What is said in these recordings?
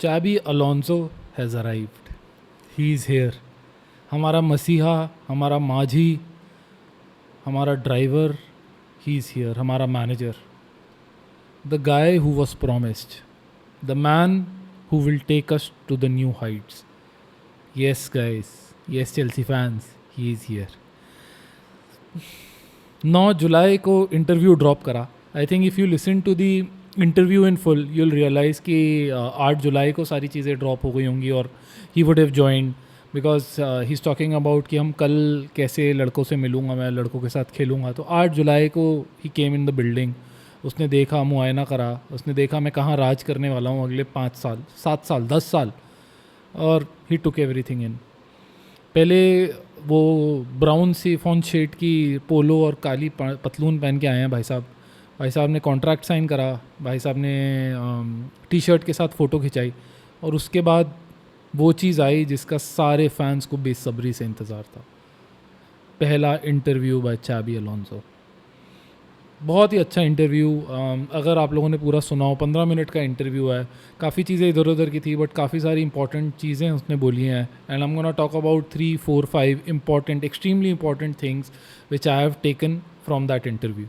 Chabi Alonso has arrived. He is here. हमारा मसीहा, हमारा माझी, हमारा ड्राइवर, he is here. हमारा manager, the guy who was promised, the man who will take us to the new heights. Yes, guys. Yes, Chelsea fans. He is here. 9 जुलाई को interview drop करा. I think if you listen to the interview in full you'll realise कि 8 जुलाई को सारी चीज़ें drop हो गई होंगी और he would have joined because he is talking about कि हम कल कैसे लड़कों से मिलूँगा, मैं लड़कों के साथ खेलूँगा. तो 8 जुलाई को ही केम इन द बिल्डिंग. उसने देखा, मुआयना करा, उसने देखा मैं कहाँ राज करने वाला हूँ अगले 5 साल, 7 साल, 10 साल, और ही टुक एवरीथिंग इन. पहले वो ब्राउन सी फॉन शेड की पोलो और काली पतलून पहन के आए हैं भाई साहब. भाई साहब ने कॉन्ट्रैक्ट साइन करा, भाई साहब ने टी शर्ट के साथ फ़ोटो खिंचाई, और उसके बाद वो चीज़ आई जिसका सारे फैंस को बेसब्री से इंतज़ार था. पहला इंटरव्यू बाय चाबी अलोंसो. बहुत ही अच्छा इंटरव्यू. अगर आप लोगों ने पूरा सुना हो, 15 मिनट का इंटरव्यू है. काफ़ी चीज़ें इधर उधर की थी बट काफ़ी सारी इंपॉर्टेंट चीज़ें उसने बोली हैं. And I am gonna talk about 3, 4, 5 important, extremely important things which I have taken from that interview.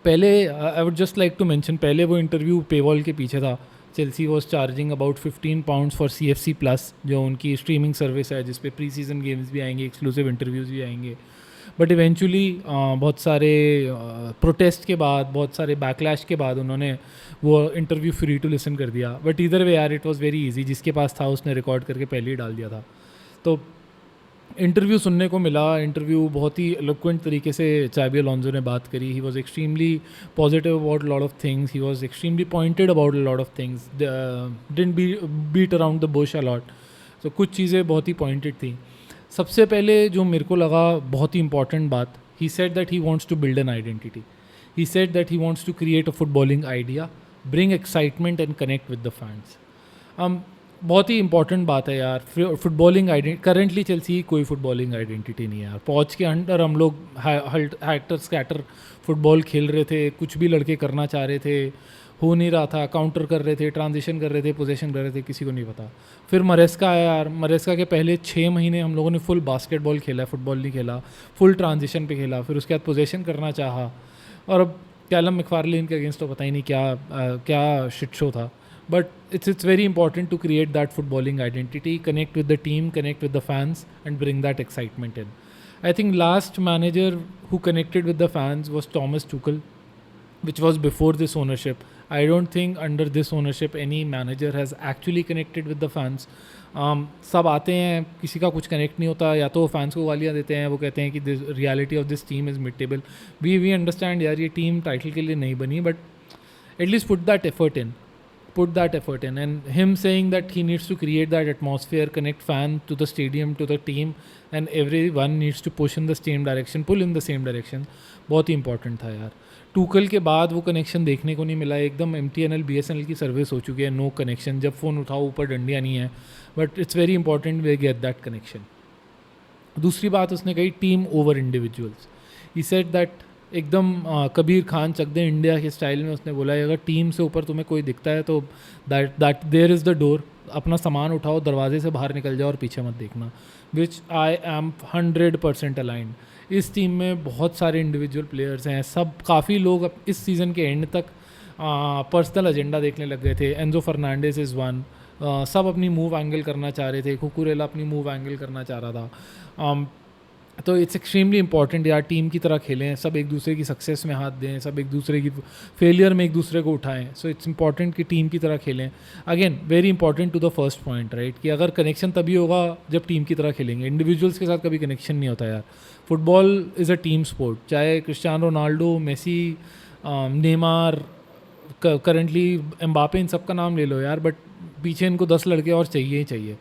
पहले I would just like to mention, पहले वो इंटरव्यू पेवॉल के पीछे था. Chelsea was charging about £15 for CFC plus, जो उनकी streaming service है जिस पे प्री सीजन गेम्स भी आएंगे, एक्सक्लूसिव इंटरव्यूज़ भी आएंगे. बट इवेंचुअली बहुत सारे प्रोटेस्ट के बाद, बहुत सारे बैकलैश के बाद उन्होंने वो इंटरव्यू फ्री टू लिसन कर दिया. बट इधर वे यार इट वाज वेरी इजी, जिसके पास था उसने रिकॉर्ड करके पहले ही डाल दिया था. तो इंटरव्यू सुनने को मिला. इंटरव्यू बहुत ही एलोक्वेंट तरीके से चाबी अलोंसो ने बात करी. He was extremely positive about lot of things. He was extremely pointed about lot of things. Didn't beat around the bush a lot. तो कुछ चीज़ें बहुत ही पॉइंटेड थी. सबसे पहले जो मेरे को लगा बहुत ही इंपॉर्टेंट बात, he said that he wants to build an identity. He said that he wants to create a footballing idea, bring excitement and connect with the fans. बहुत ही इंपॉर्टेंट बात है यार. फुटबॉलिंग आइडेंटिटी, करेंटली चेल्सी कोई footballing identity नहीं है यार. पॉच के अंडर हम लोग हैक्टर स्कैटर फुटबॉल खेल रहे थे, कुछ भी लड़के करना चाह रहे थे, हो नहीं रहा था, काउंटर कर रहे थे, ट्रांजिशन कर रहे थे, पोजीशन कर रहे थे, किसी को नहीं पता. फिर मरेस्का आया यार. मरेस्का के पहले 6 महीने हम लोगों ने फुल बास्केटबॉल खेला, फुटबॉल नहीं खेला, फुल ट्रांजिशन पे खेला. फिर उसके बाद पोजीशन करना चाहा, और अब कैलम मैकफार्लेन के अगेंस्ट तो पता ही नहीं क्या शिट शो था. But it's very important to create that footballing identity, connect with the team, connect with the fans, and bring that excitement in. I think last manager who connected with the fans was Thomas Tuchel, which was before this ownership. I don't think under this ownership any manager has actually connected with the fans. सब आते हैं, किसी का कुछ connect नहीं होता, या तो फैंस को गालियाँ देते हैं, वो कहते हैं कि this reality of this team is mid table. We understand यार, ये टीम टाइटल के लिए नहीं बनी, but at least put that effort in. Put that effort in. And him saying that he needs to create that atmosphere, connect fan to the stadium, to the team, and everyone needs to push in the same direction, pull in the same direction, बहुत ही important था यार. Tuchel के बाद वो connection देखने को नहीं मिला. एकदम MTNL BSNL की सर्विस हो चुकी है, नो कनेक्शन. जब फ़ोन उठाओ ऊपर डंडियाँ नहीं है. But it's very important way get that connection. दूसरी बात उसने कही, team over individuals. He said that एकदम कबीर खान चक दे इंडिया के स्टाइल में उसने बोला है, अगर टीम से ऊपर तुम्हें कोई दिखता है तो that there is the door. अपना सामान उठाओ, दरवाजे से बाहर निकल जाओ और पीछे मत देखना. विच आई एम 100% अलाइंड. इस टीम में बहुत सारे इंडिविजुअल प्लेयर्स हैं. सब काफ़ी लोग अब इस सीज़न के एंड तक पर्सनल एजेंडा देखने लग गए थे. Enzo Fernandez is one. सब अपनी मूव एंगल करना चाह रहे थे. कुकुरेला अपनी मूव एंगल करना चाह रहा था. तो इट्स एक्सट्रीमली इंपॉर्टेंट यार, टीम की तरह खेलें, सब एक दूसरे की सक्सेस में हाथ दें, सब एक दूसरे की फेलियर में एक दूसरे को उठाएं. सो इट्स इंपॉर्टेंट कि टीम की तरह खेलें. Again very important to the first point, right, कि अगर कनेक्शन तभी होगा जब टीम की तरह खेलेंगे. इंडिविजुअल्स के साथ कभी कनेक्शन नहीं होता यार. Football is a team sport. चाहे Cristiano Ronaldo, Messi, Neymar, currently Mbappe, इन सब का नाम ले लो यार, बट पीछे इनको 10 लड़के और चाहिए ही चाहिए.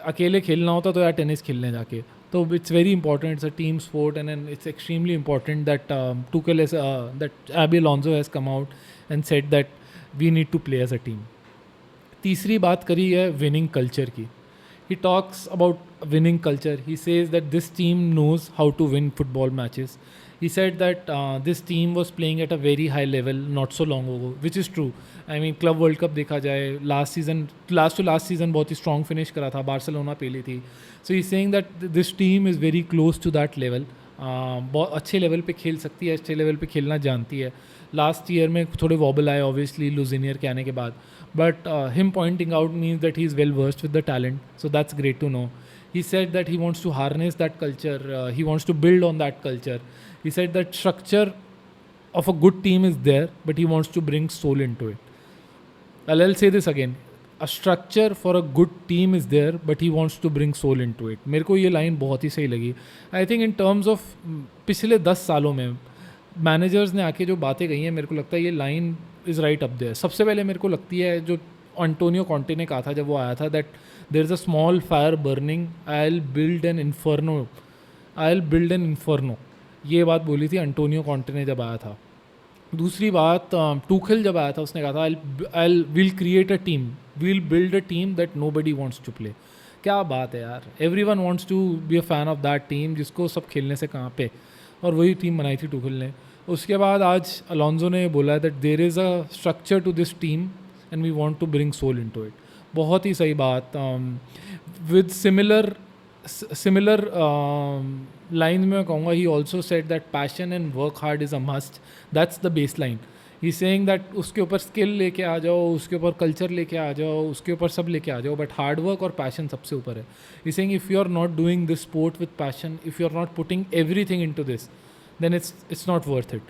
अकेले खेलना होता तो यार टेनिस खेलने जाके. So it's very important. It's a team sport, and it's extremely important that Tuchel is that Xabi Alonso has come out and said that we need to play as a team. तीसरी बात करी है winning culture की. He talks about winning culture. He says that this team knows how to win football matches. He said that this team was playing at a very high level not so long ago, which is true. I mean, club world cup देखा जाए, last to last season बहुत ही strong finish करा था, Barcelona पहली थी. So he saying that this team is very close to that level. बहुत अच्छे level पे खेल सकती है, अच्छे लेवल पे खेलना जानती है. लास्ट ईयर में थोड़े वॉबल आए ऑब्वियसली लुजिनियर के आने के बाद, but him pointing out means that he is well versed with the talent, so that's great to know. He said that he wants to harness that culture, he wants to build on that culture. He said that structure of a good team is there, but he wants to bring soul into it. I'll say this again. A structure for a good team is there, but he wants to bring soul into it. मेरे को ये line बहुत ही सही लगी. I think in terms of पिछले 10 सालों में मैनेजर्स ने आके जो बातें कही हैं, मेरे को लगता है ये line is right up there. सबसे पहले मेरे को लगती है जो एंटोनियो कॉन्टे ने कहा था जब वो आया था, that there is a small fire burning, I will build an inferno. ये बात बोली थी एंटोनियो कॉन्टे ने जब आया था. दूसरी बात, टूखल जब आया था उसने कहा था I will create a team, will build a team that nobody wants to play. क्या बात है यार, everyone wants to be a fan of that team जिसको सब खेलने से कहाँ पे, और वही टीम बनाई थी टूखल ने. उसके बाद आज अलोंजो ने बोला that there is a structure to this team and we want to bring soul into it. बहुत ही सही बात. विद सिमिलर लाइन में कहूँगा, he also said that passion and work hard is a must. That's the base line. He saying that उसके ऊपर skill लेके आ जाओ, उसके ऊपर कल्चर लेके आ जाओ, उसके ऊपर सब लेके आ जाओ, बट हार्ड वर्क और पैशन सबसे ऊपर है. He saying if you are not doing this sport with passion, if you are not putting everything into this, then it's not worth it.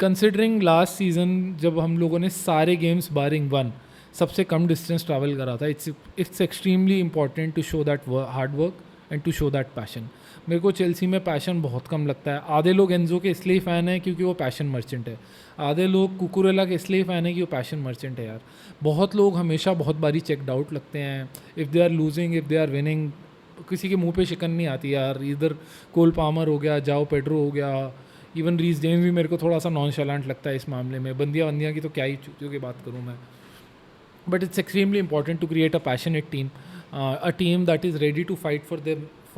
Considering last season जब हम लोगों ने सारे games बारिंग one सबसे कम डिस्टेंस ट्रैवल करा था, it's extremely important to show that hard work and to show that passion. मेरे को चेल्सी में पैशन बहुत कम लगता है. आधे लोग एंजो के इसलिए फ़ैन है क्योंकि वो पैशन मर्चेंट है, आधे लोग कुकुरेला के इसलिए फ़ैन है कि वो पैशन मर्चेंट है. यार बहुत लोग हमेशा बहुत बारी चेकड आउट लगते हैं. If they are losing, if they are winning, किसी के मुंह पे शिकन नहीं आती यार. इधर कोल पामर हो गया, जाओ पेड्रो हो गया, इवन रीस जेम्स भी मेरे को थोड़ा सा नॉनशैलेंट लगता है इस मामले में. बंदियां की तो क्या ही चूतियों की बात करूँ मैं. But it's extremely important to create a passionate team, a team that is ready to fight for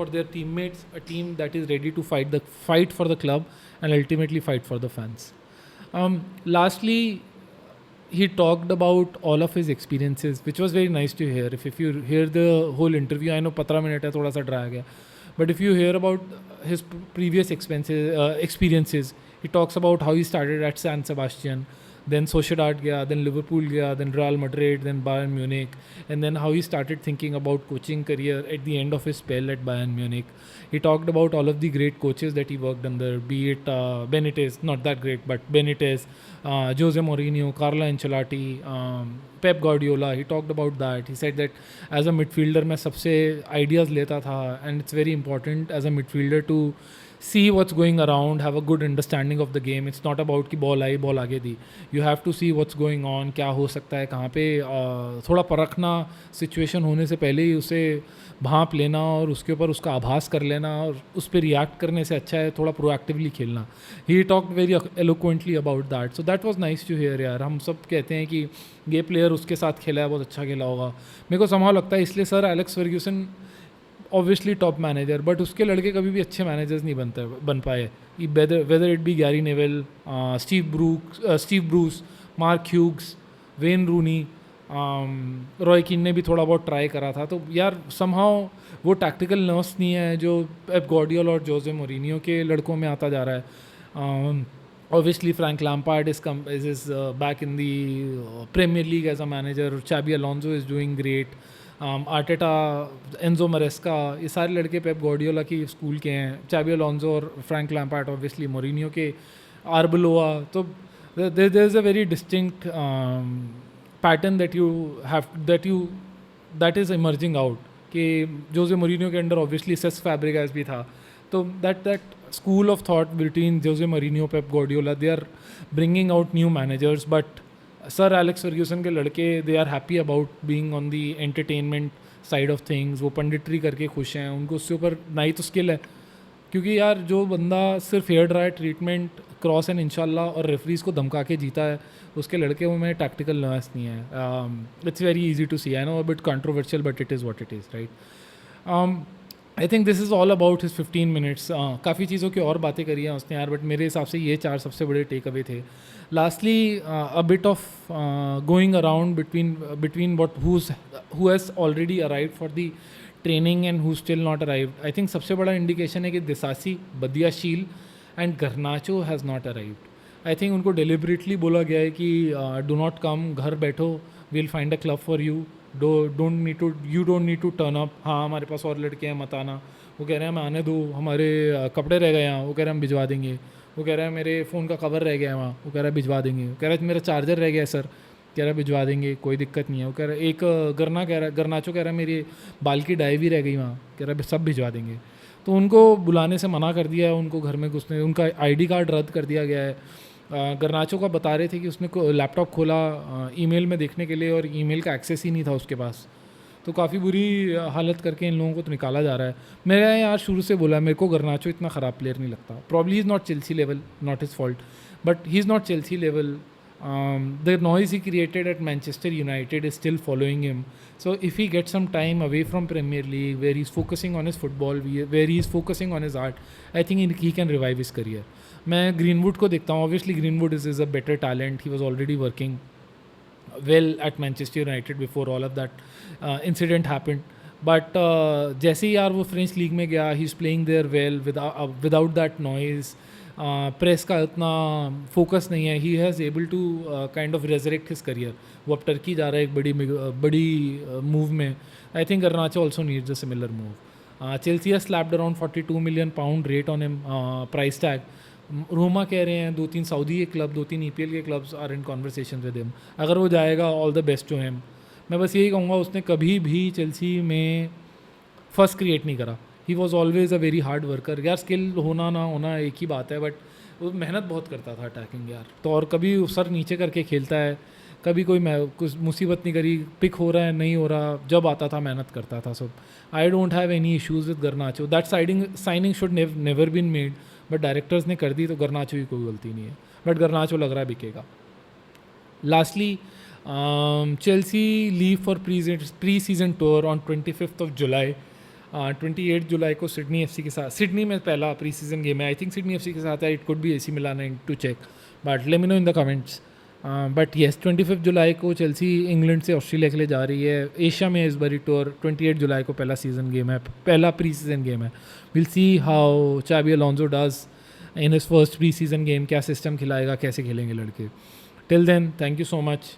their teammates, a team that is ready to fight for the club and ultimately fight for the fans. Lastly, he talked about all of his experiences, which was very nice to hear. If you hear the whole interview, I know 15 minute है, थोड़ा सा ड्राया गया, but if you hear about his previous experiences, he talks about how he started at San Sebastian, then Sociedad gaya, then Liverpool gaya, then Real Madrid, then Bayern Munich, and then how he started thinking about coaching career at the end of his spell at Bayern Munich. He talked about all of the great coaches that he worked under, be it Benitez, not that great, but Benitez, Jose Mourinho, Carlo Ancelotti, Pep Guardiola. He talked about that. He said that as a midfielder मैं सबसे ideas लेता था, and it's very important as a midfielder to see what's going around, have a good understanding of the game. It's not about कि ball eye ball आगे दी. You have to see what's going on, क्या हो सकता है कहाँ पे, थोड़ा परखना, सिचुएशन होने से पहले ही उसे भांप लेना और उसके ऊपर उसका आभास कर लेना, और उस पर रिएक्ट करने से अच्छा है थोड़ा प्रोएक्टिवली खेलना. He talked very eloquently about that, so that was nice to hear. यार हम सब कहते हैं कि ये प्लेयर उसके साथ खेला है, बहुत अच्छा खेला होगा. मेरे को संभाव लगता है इसलिए sir Alex Fergusson obviously top manager, but उसके लड़के कभी भी अच्छे मैनेजर्स नहीं बन पाए. Whether it be Gary Neville, Steve Bruce, mark Hughes, when रूनी, रॉय कीन ने भी थोड़ा बहुत ट्राई करा था. तो यार समहाउ वो टैक्टिकल नर्व्स नहीं है जो पेप गार्डियोला और जोसे मोरिनियो के लड़कों में आता जा रहा है. Obviously, Frank Lampard is back in the Premier League as a manager. Xabi Alonso is doing great. Arteta, Enzo मरेस्का, ये सारे लड़के पेप गार्डियोला की स्कूल के हैं. चाबी अलोंसो और फ्रैंक लैम्पार्ड ऑब्वियसली मोरिनियो के, आर्बलोआ. तो there is a very distinct pattern that is emerging out कि जोसे मोरिनियो के अंडर ऑब्वियसली सेस फैब्रिगास भी था. तो that school of thought between Jose Mourinho, Pep Guardiola, they are bringing out new managers. But sir Alex Ferguson के लड़के, they are happy about being on the entertainment side of things. वो punditry करके खुश हैं, उनको उससे ऊपर ना ही तो स्किल है. क्योंकि यार जो बंदा सिर्फ hair dry treatment, cross and इंशाल्लाह और रेफरीज को धमका के जीता है, उसके लड़के में टैक्टिकल नर्व्स नहीं है. It's very easy to see. I know a bit controversial, but it is what it is, right. I think this is all about his 15 minutes. काफ़ी चीज़ों की और बातें करी हैं उसने यार, बट मेरे हिसाब से ये 4 सबसे बड़े टेक अवे थे. Lastly a bit of going around between what who has already arrived for the training and who still not arrived. I think सबसे बड़ा इंडिकेशन है कि Disasi, Badiashile and Garnacho has not arrived. I think उनको deliberately बोला गया है कि do not come, घर बैठो, we'll find a club for you, you don't need to turn up. हाँ, हमारे पास और लड़के हैं, मत आना. वो कह रहे हैं मैं आने दो, हमारे कपड़े रह गए यहाँ, वो कह रहे हैं हम भिजवा देंगे. वो कह रहा है मेरे फ़ोन का कवर रह गया है वहाँ, वो कह रहा है भिजवा देंगे. वो कह रहा है मेरा चार्जर रह गया है सर, कह रहा है भिजवा देंगे, कोई दिक्कत नहीं है. वो कह रहा है एक गरनाचो कह रहा है मेरी बाल की डाई भी रह गई वहाँ, कह रहा है सब भिजवा देंगे. तो उनको बुलाने से मना कर दिया है, उनको घर में घुसने, उनका आईडी कार्ड रद्द कर दिया गया है. गरनाचो का बता रहे थे कि उसने लैपटॉप खोला ईमेल में देखने के लिए और ईमेल का एक्सेस ही नहीं था उसके पास. तो काफ़ी बुरी हालत करके इन लोगों को तो निकाला जा रहा है. मेरा यार शुरू से बोला, मेरे को गरनाचो इतना ख़राब प्लेयर नहीं लगता. Probably is not Chelsea level, not his fault, but he is not Chelsea level. The noise he created at Manchester United is still following him. So if he gets some time away from Premier League, where he's focusing on his football, where he's focusing on his art, I think he can revive his career. मैं greenwood को देखता हूँ. Obviously greenwood is a better talent. He was already working well at Manchester United before all of that incident happened. But जैसे ही यार वो French league में गया, he is playing there well without that noise. Press का इतना focus नहीं है. He has able to kind of resurrect his career. वो अब टर्की जा रहा है एक बड़ी मूव में. I think Garnacho also needs a similar move. Chelsea has slapped around 42 million pound rate on him, price tag. Roma कह रहे हैं 2-3 सऊदी के क्लब, 2-3 EPL के clubs are in conversation with him. अगर वो जाएगा, all the best to him. मैं बस यही कहूँगा, उसने कभी भी चेल्सी में फर्स्ट क्रिएट नहीं करा. He was always a very hard worker. यार स्किल होना ना होना एक ही बात है, बट वो मेहनत बहुत करता था अटैकिंग यार. तो और कभी सर नीचे करके खेलता है, कभी कुछ मुसीबत नहीं करी. पिक हो रहा है नहीं हो रहा, जब आता था मेहनत करता था सब. I don't have any issues with Garnacho. That signing should never been made, but directors ने कर दी तो गर्नाचो की कोई गलती नहीं है. बट गर्नाचो लग रहा है बिकेगा. Lastly Chelsea leave for pre season tour on 25th of July. 28 जुलाई को सिडनी FC के साथ, सिडनी में पहला प्री सीजन गेम है. आई थिंक सिडनी FC के साथ है. It could be AC Milan to check, but let me know in the comments. But yes 25 जुलाई को चेल्सी इंग्लैंड से ऑस्ट्रेलिया के लिए जा रही है. एशिया में इस बारी टूर 28 जुलाई को पहला सीजन गेम है, पहला प्री सीजन गेम है. Will see how Xabi Alonso does in his first pre season game. क्या सिस्टम खिलाएगा, कैसे खेलेंगे लड़के. Till then, thank you so much.